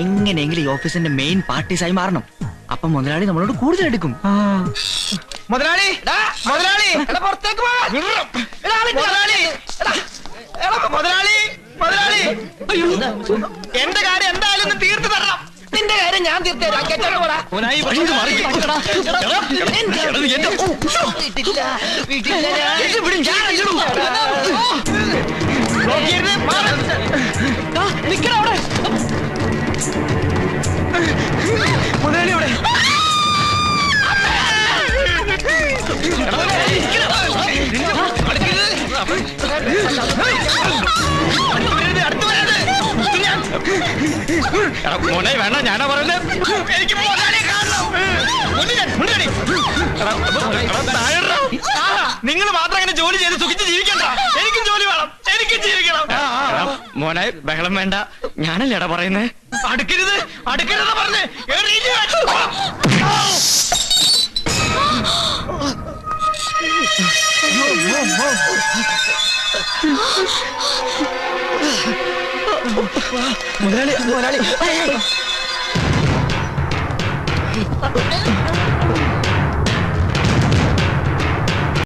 എങ്ങനെയെങ്കിലും ഈ ഓഫീസിന്റെ മെയിൻ പാർട്ടീസായി മാറണം. അപ്പൊ മുതലാളി നമ്മളോട് കൂടുതൽ എടുക്കും. മുതലാളി മുതലാളി പുറത്തേക്ക് മുതലാളി മുതലാളി എന്റെ കാര്യം എന്തായാലും ഒന്ന് തീർത്ത് തരണം. നിന്റെ കാര്യം ഞാൻ തീർത്ത് തരാം. മുതലാളി അവിടെ മോനെ വേണ്ട, ഞാനാ പറയുന്നത്. എനിക്ക് നിങ്ങൾ മാത്രം അങ്ങനെ ജോലി ചെയ്ത് സുഖിച്ച് ജീവിക്കണ്ട. എനിക്കും ജോലി വേണം, എനിക്കും ജീവിക്കണം. മോനെ ബഹളം വേണ്ട, ഞാനല്ലേ എടാ പറയുന്നേ. അടുക്കരുത് അടുക്കരുത് പറഞ്ഞ് മുതലാളി മുതലാളി